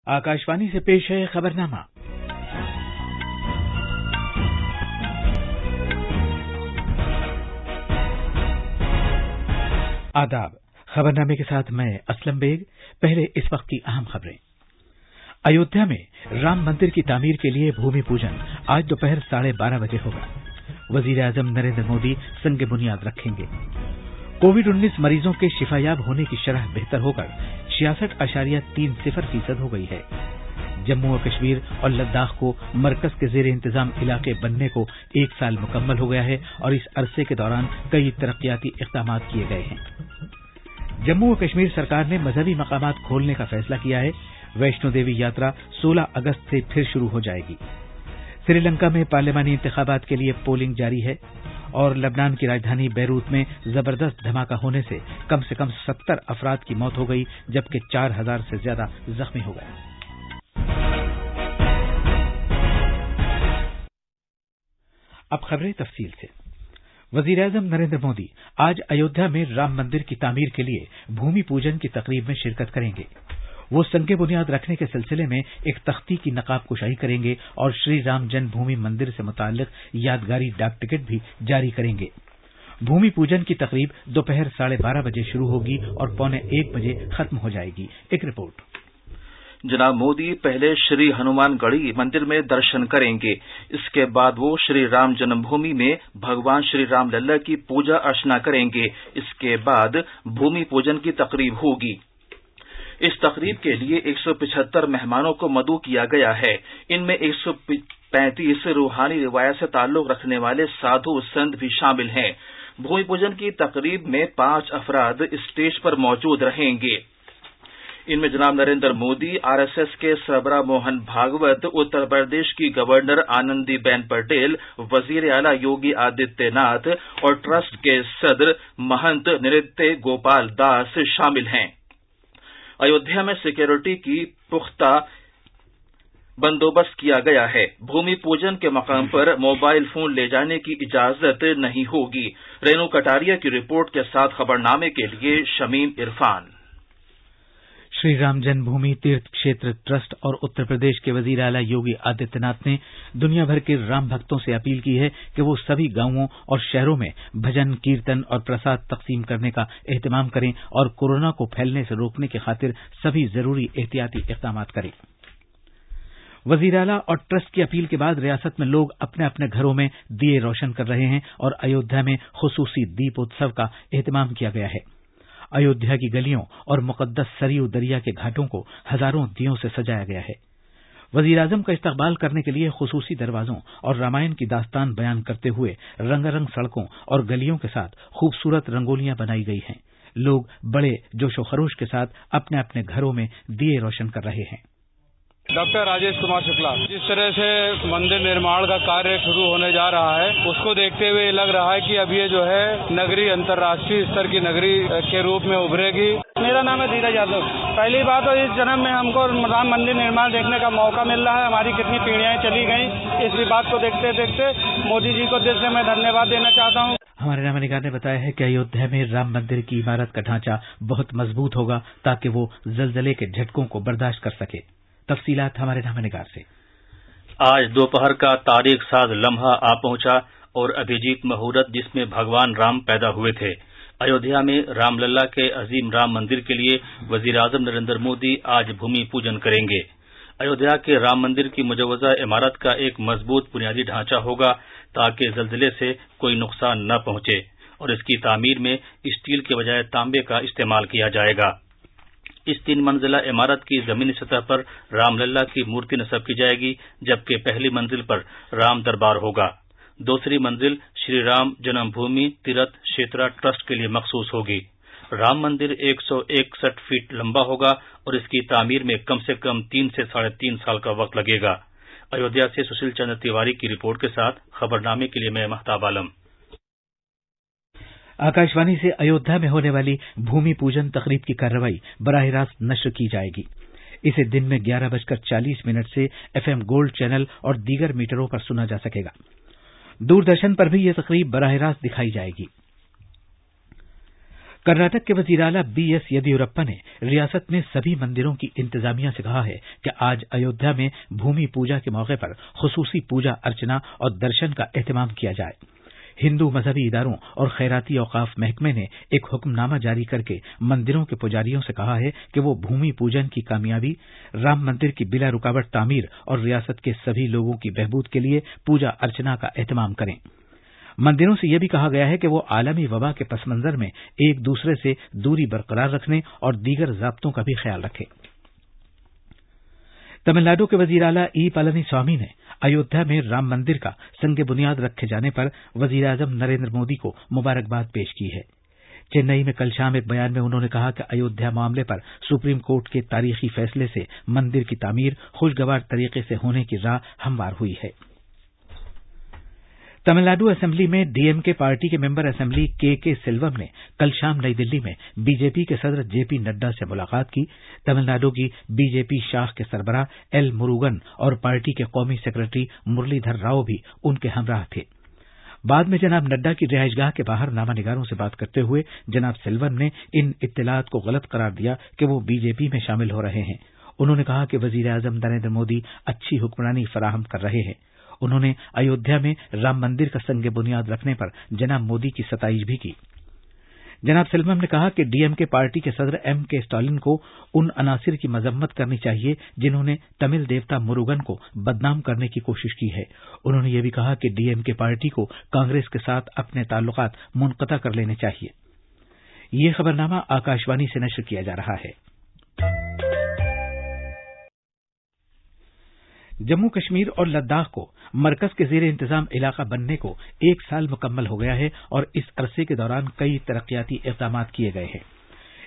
आकाशवाणी से पेश है खबरनामा। आदाब। खबरनामे के साथ मैं असलम बेग। पहले इस वक्त की अहम खबरें। अयोध्या में राम मंदिर की तामीर के लिए भूमि पूजन आज दोपहर 12:30 बजे होगा। वजीर आजम नरेंद्र मोदी संग बुनियाद रखेंगे। कोविड-19 मरीजों के शिफायाब होने की शरह बेहतर होकर 66.30% हो गई है। जम्मू और कश्मीर और लद्दाख को मरकज के जेर इंतजाम इलाके बनने को 1 साल मुकम्मल हो गया है और इस अरसे के दौरान कई तरक्याती इक़दाम किए गए हैं। जम्मू और कश्मीर सरकार ने मजहबी मकामात खोलने का फैसला किया है। वैष्णो देवी यात्रा 16 अगस्त से फिर शुरू हो जाएगी। श्रीलंका में पार्लियामानी इंतखाबात के लिए पोलिंग जारी है और लबनान की राजधानी बैरूत में जबरदस्त धमाका होने से कम 70 अफराद की मौत हो गई, जबकि 4000 से ज्यादा जख्मी हो गए। अब खबरें तफसील से। वजीर आजम नरेंद्र मोदी आज अयोध्या में राम मंदिर की तामीर के लिए भूमि पूजन की तकरीब में शिरकत करेंगे। वो संगे बुनियाद रखने के सिलसिले में एक तख्ती की नकाब कुशाई करेंगे और श्री राम जन्मभूमि मंदिर से मुताल्लिक यादगारी डाक टिकट भी जारी करेंगे। भूमि पूजन की तकरीब दोपहर 12:30 बजे शुरू होगी और 12:45 बजे खत्म हो जाएगी। एक रिपोर्ट। जनाब मोदी पहले श्री हनुमानगढ़ी मंदिर में दर्शन करेंगे। इसके बाद वो श्री राम जन्मभूमि में भगवान श्री राम लल्ला की पूजा अर्चना करेंगे। इसके बाद भूमि पूजन की तकरीब होगी। इस तकरीब के लिए 175 मेहमानों को मदऊ किया गया है। इनमें 135 रूहानी रिवायत से ताल्लुक रखने वाले साधु संत भी शामिल हैं। भूमि पूजन की तकरीब में 5 अफराद स्टेज पर मौजूद रहेंगे। इनमें जनाब नरेंद्र मोदी, आरएसएस के सरबराह मोहन भागवत, उत्तर प्रदेश की गवर्नर आनंदीबेन पटेल, वजीर आला योगी आदित्यनाथ और ट्रस्ट के सदर महंत नृत्य गोपाल दास शामिल हैं। अयोध्या में सिक्योरिटी की पुख्ता बंदोबस्त किया गया है। भूमि पूजन के मकाम पर मोबाइल फोन ले जाने की इजाजत नहीं होगी। रेणु कटारिया की रिपोर्ट के साथ खबरनामे के लिए शमीम इरफान। श्री राम जन्मभूमि तीर्थ क्षेत्र ट्रस्ट और उत्तर प्रदेश के वजीर आला योगी आदित्यनाथ ने दुनिया भर के राम भक्तों से अपील की है कि वो सभी गांवों और शहरों में भजन, कीर्तन और प्रसाद तकसीम करने का एहतमाम करें और कोरोना को फैलने से रोकने की खातिर सभी जरूरी एहतियाती इक़दाम करें। वजीर आला और ट्रस्ट की अपील के बाद रियासत में लोग अपने अपने घरों में दिए रोशन कर रहे हैं और अयोध्या में खुसूसी दीप उत्सव का एहतमाम किया गया है। अयोध्या की गलियों और मुकद्दस सरयू दरिया के घाटों को हजारों दियों से सजाया गया है। वजीर आजम का इस्तकबाल करने के लिए खुसूसी दरवाजों और रामायण की दास्तान बयान करते हुए रंगारंग सड़कों और गलियों के साथ खूबसूरत रंगोलियां बनाई गई हैं। लोग बड़े जोशो खरोश के साथ अपने अपने घरों में दिए रोशन कर रहे हैं। डॉक्टर राजेश कुमार शुक्ला, जिस तरह से मंदिर निर्माण का कार्य शुरू होने जा रहा है उसको देखते हुए लग रहा है कि अब ये जो है नगरी अंतर्राष्ट्रीय स्तर की नगरी के रूप में उभरेगी। मेरा नाम है धीरज यादव। पहली बात तो इस जन्म में हमको राम मंदिर निर्माण देखने का मौका मिल रहा है। हमारी कितनी पीढ़ियां चली गई, इस बात को देखते देखते मोदी जी को दिल से मैं धन्यवाद देना चाहता हूँ। हमारे नामनिगार ने बताया है कि अयोध्या में राम मंदिर की इमारत का ढांचा बहुत मजबूत होगा ताकि वो जलजले के झटकों को बर्दाश्त कर सके। तफसीलात हमारे नामनिगार से। आज दोपहर का तारीख साज लम्हा आ पहुंचा और अभिजीत मुहूर्त जिसमें भगवान राम पैदा हुए थे। अयोध्या में रामलला के अजीम राम मंदिर के लिए वजीर आजम नरेंद्र मोदी आज भूमि पूजन करेंगे। अयोध्या के राम मंदिर की मुजव्वजा इमारत का एक मजबूत बुनियादी ढांचा होगा ताकि जल्जले से कोई नुकसान न पहुंचे और इसकी तामीर में स्टील के बजाय तांबे का इस्तेमाल किया जाएगा। इस 3 मंजिला इमारत की जमीनी सतह पर रामलला की मूर्ति नस्ब की जाएगी, जबकि पहली मंजिल पर राम दरबार होगा। दूसरी मंजिल श्री राम जन्मभूमि तीर्थ क्षेत्र ट्रस्ट के लिए मखसूस होगी। राम मंदिर 161 फीट लंबा होगा और इसकी तामीर में कम से कम 3 से 3.5 साल का वक्त लगेगा। अयोध्या से सुशील चंद्र तिवारी की रिपोर्ट के साथ खबरनामे के लिए मैं महताब आलम। आकाशवाणी से अयोध्या में होने वाली भूमि पूजन तकरीब की कार्रवाई बराह रास्त नश्र की जाएगी। इसे दिन में 11:40 से FM गोल्ड चैनल और दीगर मीटरों पर सुना जा सकेगा। दूरदर्शन पर भी यह तकरीब बराह रास्त दिखाई जाएगी। कर्नाटक के वजीर आला BS येदियुरप्पा ने रियासत में सभी मंदिरों की इंतजामिया से कहा है कि आज अयोध्या में भूमि पूजा के मौके पर खुसूसी पूजा अर्चना और दर्शन का एहतमाम किया जाए। हिंदू मजहबी इदारों और खैराती औकाफ महकमे ने एक हुक्मनामा जारी करके मंदिरों के पुजारियों से कहा है कि वो भूमि पूजन की कामयाबी, राम मंदिर की बिला रुकावट तामीर और रियासत के सभी लोगों की बहबूद के लिए पूजा अर्चना का एहतमाम करें। मंदिरों से यह भी कहा गया है कि वो आलमी वबा के पस मंजर में एक दूसरे से दूरी बरकरार रखने और दीगर ज़ाब्तों का भी ख्याल रखें। तमिलनाडु के वजीर आला ई पलनीस्वामी ने अयोध्या में राम मंदिर का संग बुनियाद रखे जाने पर वजीर आजम नरेंद्र मोदी को मुबारकबाद पेश की है। चेन्नई में कल शाम एक बयान में उन्होंने कहा कि अयोध्या मामले पर सुप्रीम कोर्ट के तारीखी फैसले से मंदिर की तामीर खुशगवार तरीके से होने की राह हमवार हुई है। तमिलनाडु असेंबली में डीएमके पार्टी के मेंबर असेंबली के सेल्वम ने कल शाम नई दिल्ली में बीजेपी के सदर जेपी नड्डा से मुलाकात की। तमिलनाडु की बीजेपी शाख के सरबराह एल मुरुगन और पार्टी के कौमी सेक्रेटरी मुरलीधर राव भी उनके हमराह थे। बाद में जनाब नड्डा की रिहाइशगाह के बाहर नामानिगारों से बात करते हुए जनाब सेल्वम ने इन इत्तलात को गलत करार दिया कि वो बीजेपी में शामिल हो रहे हैं। उन्होंने कहा कि वजीर आजम नरेंद्र मोदी अच्छी हुक्मरानी फराहम कर रहे हैं। उन्होंने अयोध्या में राम मंदिर का संग बुनियाद रखने पर जनाब मोदी की सताइश भी की। जनाब सेल्वम ने कहा कि डीएमके पार्टी के सदर एमके स्टालिन को उन अनासिर की मजम्मत करनी चाहिए जिन्होंने तमिल देवता मुरुगन को बदनाम करने की कोशिश की है। उन्होंने ये भी कहा कि डीएमके पार्टी को कांग्रेस के साथ अपने ताल्लुकात मुनक़ता कर लेने चाहिए। ये खबरनामा आकाशवाणी से नश्र किया जा रहा है। जम्मू कश्मीर और लद्दाख को मरकज के ज़ेर इंतजाम इलाका बनने को 1 साल मुकम्मल हो गया है और इस अरसे के दौरान कई तरक्याती इक़दाम किए गए हैं।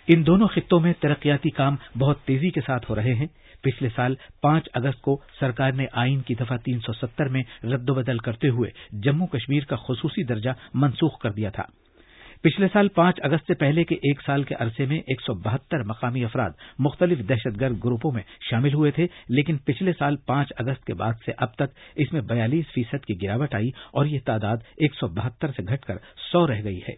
इन दोनों खित्तों में तरक्याती काम बहुत तेजी के साथ हो रहे हैं। पिछले साल 5 अगस्त को सरकार ने आईन की दफा 370 में रद्दोबदल करते हुए जम्मू कश्मीर का खुसूसी दर्जा मनसूख कर दिया था। पिछले साल 5 अगस्त से पहले के 1 साल के अरसे में 172 मकामी अफराद मुख्तलिफ दहशतगर्द ग्रुपों में शामिल हुए थे, लेकिन पिछले साल 5 अगस्त के बाद से अब तक इसमें 42% की गिरावट आई और ये तादाद 172 से घटकर 100 रह गई है।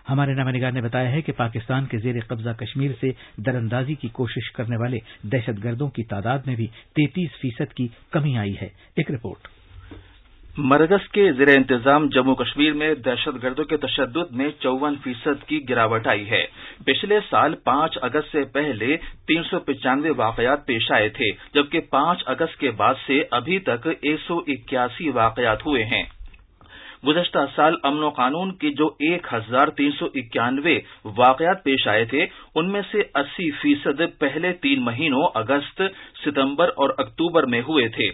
हमारे नामानिगार ने बताया है कि पाकिस्तान के जेर कब्जा कश्मीर से दरअंदाजी की कोशिश करने वाले दहशतगर्दों की तादाद में भी 33% की कमी आई है। एक रिपोर्ट। मरकज के ज़ेर इंतजाम जम्मू कश्मीर में दहशतगर्दों के तशद्दुद में 54% की गिरावट आई है। पिछले साल 5 अगस्त से पहले 395 वाकयात पेश आए थे, जबकि 5 अगस्त के बाद से अभी तक 181 वाकयात हुए हैं। गुज़श्ता साल अमन व कानून के जो 1391 वाकयात पेश आए थे, उनमें से 80% पहले 3 महीनों अगस्त, सितंबर और अक्टूबर में हुए थे।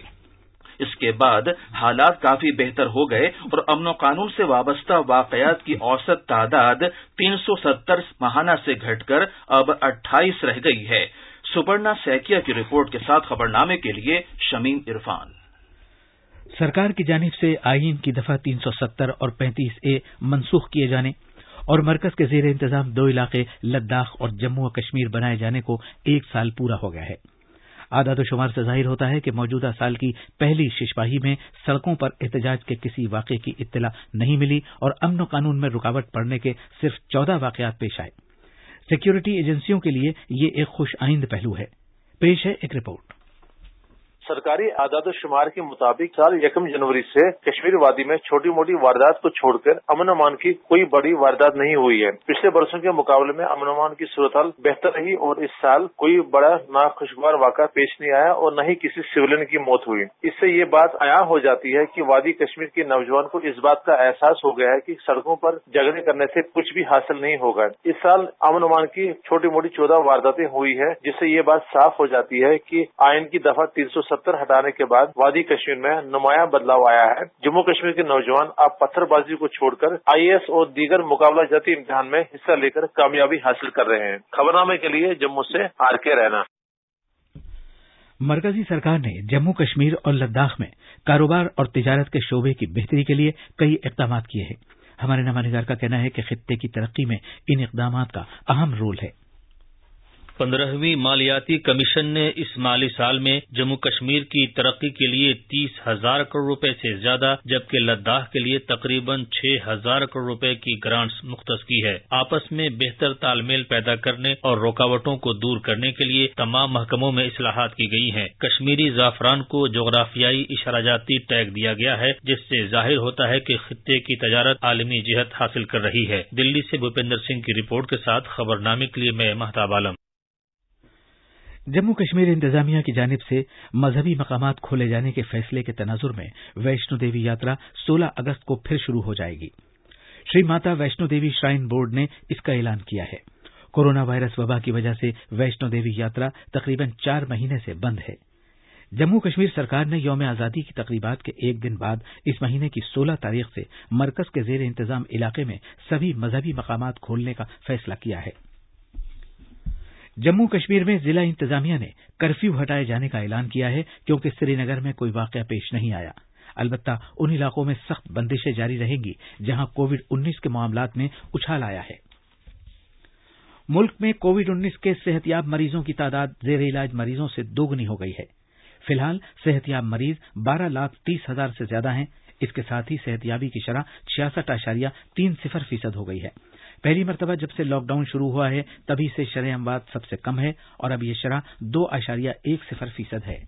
इसके बाद हालात काफी बेहतर हो गए और अमन कानून से वाबस्ता वाकयात की औसत तादाद 370 माहाना से घटकर अब 28 रह गई है। सुपर्णा सैकिया की रिपोर्ट के साथ खबरनामे के लिए शमीम इरफान। सरकार की जानिब से आईन की दफा 370 और 35A मनसूख किए जाने और मरकज के जेर इंतजाम 2 इलाके लद्दाख और जम्मू व कश्मीर बनाए जाने को 1 साल पूरा हो गया है। आदाद-ओ-शुमार से जाहिर होता है कि मौजूदा साल की पहली शिशपाही में सड़कों पर एहतजाज के किसी वाक़े की इत्तला नहीं मिली और अमन कानून में रुकावट पड़ने के सिर्फ 14 वाक़यात पेश आए। सिक्योरिटी एजेंसियों के लिए ये एक खुश आइंद पहलू है। पेश है एक रिपोर्ट। सरकारी आदाद-ओ-शुमार के मुताबिक साल 1 जनवरी से कश्मीर वादी में छोटी मोटी वारदात को छोड़कर अमन अमान की कोई बड़ी वारदात नहीं हुई है। पिछले बरसों के मुकाबले में अमन अमान की सूरत बेहतर रही और इस साल कोई बड़ा नाखुशगवार वाक़ा पेश नहीं आया और न ही किसी सिविलियन की मौत हुई। इससे ये बात आया हो जाती है कि वादी कश्मीर के नौजवान को इस बात का एहसास हो गया है कि सड़कों पर झगड़े करने से कुछ भी हासिल नहीं होगा। इस साल अमन अमान की छोटी मोटी 14 वारदातें हुई है, जिससे ये बात साफ हो जाती है कि आईन की दफा 370 हटाने के बाद वादी कश्मीर में नुमायां बदलाव आया है। जम्मू कश्मीर के नौजवान अब पत्थरबाजी को छोड़कर आईएएस और दीगर मुकाबला जाती इम्तिहान में हिस्सा लेकर कामयाबी हासिल कर रहे हैं। खबरनामे के लिए जम्मू से आरके रैना। मरकजी सरकार ने जम्मू कश्मीर और लद्दाख में कारोबार और तिजारत के शोबे की बेहतरी के लिए कई इक़दाम किए हैं। हमारे नामानिगार का कहना है कि खित्ते की तरक्की में इन इक़दामात का अहम रोल है। 15वीं मालियाती कमीशन ने इस माली साल में जम्मू कश्मीर की तरक्की के लिए 30,000 करोड़ रुपए से ज्यादा जबकि लद्दाख के लिए तकरीबन 6,000 करोड़ रुपए की ग्रांट्स मुख्तस की है। आपस में बेहतर तालमेल पैदा करने और रुकावटों को दूर करने के लिए तमाम महकमों में इस्लाहात की गई हैं। कश्मीरी ज़ाफ़रान को जोग्राफियाई इशाराजाती टैग दिया गया है, जिससे जाहिर होता है कि खित्ते की तजारत आलमी जिहत हासिल कर रही है। दिल्ली से भूपेंद्र सिंह की रिपोर्ट के साथ खबरनामे के लिए मैं महताब आलम। जम्मू कश्मीर इंतजामिया की जानिब से मजहबी मकामात खोले जाने के फैसले के तनाजुर में वैष्णो देवी यात्रा 16 अगस्त को फिर शुरू हो जाएगी। श्री माता वैष्णो देवी श्राइन बोर्ड ने इसका ऐलान किया है। कोरोना वायरस वबा की वजह से वैष्णो देवी यात्रा तकरीबन 4 महीने से बंद है। जम्मू कश्मीर सरकार ने यौम आजादी की तकरीबात के एक दिन बाद इस महीने की 16 तारीख से मरकज के जेर इंतजाम इलाके में सभी मजहबी मकामात खोलने का फैसला किया है। जम्मू कश्मीर में जिला इंतजामिया ने कर्फ्यू हटाए जाने का ऐलान किया है, क्योंकि श्रीनगर में कोई वाकया पेश नहीं आया। अलबत्ता उन इलाकों में सख्त बंदिशें जारी रहेंगी जहां कोविड-19 के मामलात में उछाल आया है। मुल्क में कोविड-19 के सेहतियाब मरीजों की तादाद जेर इलाज मरीजों से दोगुनी हो गई है। फिलहाल सेहतियाब मरीज 12,30,000 से ज्यादा हैं। इसके साथ ही सेहतियाबी की शरह 66.30% हो गई है। पहली मरतबा जब से लॉकडाउन शुरू हुआ है तभी से शरह अमवात सबसे कम है और अब यह शरह 2.10% है।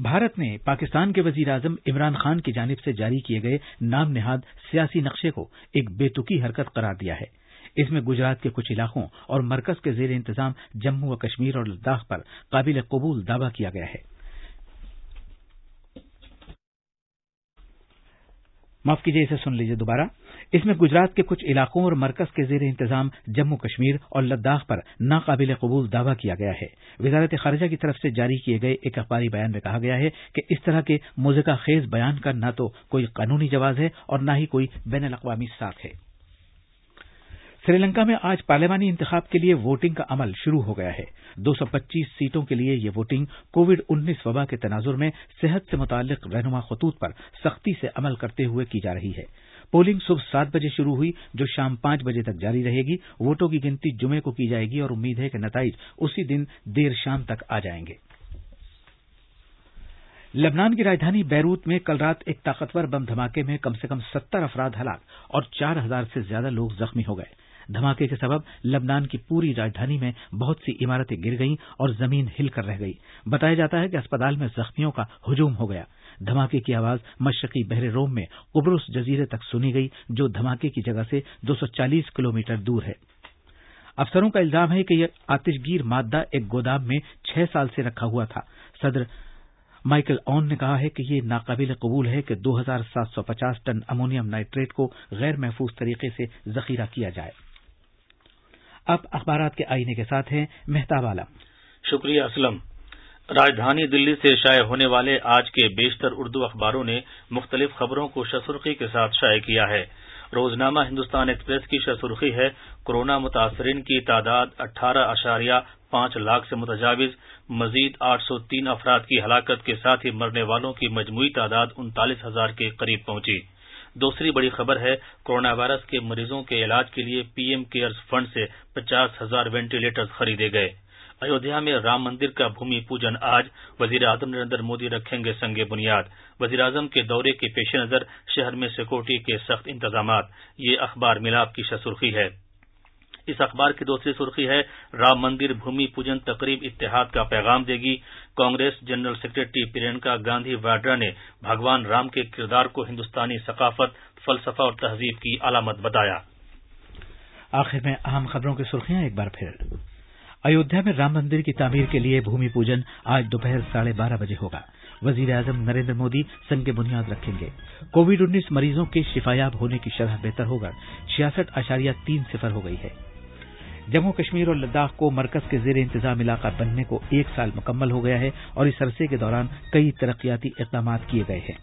भारत ने पाकिस्तान के वजीर आजम इमरान खान की जानिब से जारी किए गए नाम नेहाद सियासी नक्शे को एक बेतुकी हरकत करार दिया है। इसमें गुजरात के कुछ इलाकों और मरकज के जेर इंतजाम जम्मू व कश्मीर और लद्दाख पर काबिल कबूल दावा किया गया है। माफ कीजिए, इसे सुन लीजिए दोबारा। इसमें गुजरात के कुछ इलाकों और मरकज के जेर इंतजाम जम्मू कश्मीर और लद्दाख पर नाकाबिल कबूल दावा किया गया है। वजारत खारिजा की तरफ से जारी किए गए एक अखबारी बयान में कहा गया है कि इस तरह के मुज़िका खेज बयान का न तो कोई कानूनी जवाज है और न ही कोई बैनुल अक़वामी साख है। श्रीलंका में आज पार्लिमानी इंतखाब के लिए वोटिंग का अमल शुरू हो गया है। 225 सीटों के लिए ये वोटिंग कोविड-19 वबा के तनाजुर में सेहत से मुताल्लिक रहनुमा खतूत पर सख्ती से अमल करते हुए की जा रही है। पोलिंग सुबह 7 बजे शुरू हुई, जो शाम 5 बजे तक जारी रहेगी। वोटों की गिनती जुमे को की जाएगी और उम्मीद है कि नताइज उसी दिन देर शाम तक आ जाएंगे। लेबनान की राजधानी बैरूत में कल रात एक ताकतवर बम धमाके में कम से कम 70 अफराद हलाक और 4,000 से ज्यादा लोग जख्मी हो गए। धमाके के सबब लेबनान की पूरी राजधानी में बहुत सी इमारतें गिर गईं और जमीन हिलकर रह गई। बताया जाता है कि अस्पताल में जख्मियों का हुजूम हो गया। धमाके की आवाज मशरकी बहरे रोम में कुब्रुस जजीरे तक सुनी गई, जो धमाके की जगह से 240 किलोमीटर दूर है। अफसरों का इल्जाम है कि यह आतिशगीर मादा एक गोदाम में 6 साल से रखा हुआ था। सदर माइकल ऑन ने कहा है कि यह नाकाबिल कबूल है कि 2,750 टन अमोनियम नाइट्रेट को गैर महफूज तरीके से जखीरा किया जाए। अब अखबारात के आईने के साथ हैं महताब आलम। शुक्रिया असलम। राजधानी दिल्ली से शाये होने वाले आज के बेशतर उर्दू अखबारों ने मुख्तलिफ खबरों को शसुर्खी के साथ शाये किया है। रोजनामा हिंदुस्तान एक्सप्रेस की शसुर्खी है, कोरोना मुतासरीन की तादाद 18.5 लाख से मुतजाविज, मजीद 803 अफराद की हलाकत के साथ ही मरने वालों की मजमूई तादाद 39,000 के करीब पहुंची। दूसरी बड़ी खबर है, कोरोना वायरस के मरीजों के इलाज के लिए पीएम केयर्स फंड से 50,000 वेंटिलेटर्स खरीदे गए। अयोध्या में राम मंदिर का भूमि पूजन आज, वजीर आजम नरेंद्र मोदी रखेंगे संगे बुनियाद। वजीर आजम के दौरे के पेश नजर शहर में सिक्योरिटी के सख्त इंतजामात। ये अखबार मिलाप की शसुर्खी है। इस अखबार की दूसरी सुर्खी है, राम मंदिर भूमि पूजन तकरीब इत्तेहाद का पैगाम देगी। कांग्रेस जनरल सेक्रेटरी प्रियंका गांधी वाड्रा ने भगवान राम के किरदार को हिंदुस्तानी सकाफत, फलसफा और तहजीब की अलामत बताया। आखिर में अहम खबरों की सुर्खियां एक बार फिर। अयोध्या में राम मंदिर की तामीर के लिए भूमि पूजन आज दोपहर 12:30 बजे होगा। वजीर आजम नरेंद्र मोदी संग बुनियाद रखेंगे। कोविड-19 मरीजों के शिफायाब होने की शरह बेहतर होकर 66.30% हो गई है। जम्मू कश्मीर और लद्दाख को मरकज के जेर इंतजाम इलाका बनने को 1 साल मुकम्मल हो गया है और इस अरसे के दौरान कई तरक्याती इक़दाम किए गए हैं।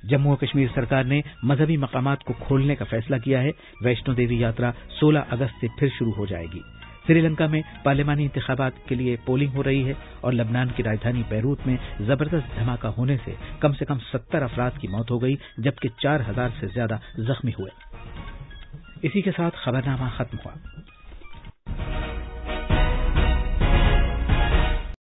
जम्मू और कश्मीर सरकार ने मजहबी मकामात को खोलने का फैसला किया है। वैष्णो देवी यात्रा 16 अगस्त से फिर शुरू हो जाएगी। श्रीलंका में पार्लिमानी इंतखाबात के लिए पोलिंग हो रही है और लबनान की राजधानी बैरूत में जबरदस्त धमाका होने से कम 70 अफराद की मौत हो गई, जबकि 4,000 से ज्यादा जख्मी हुए। इसी के साथ खबरनामा खत्म हुआ।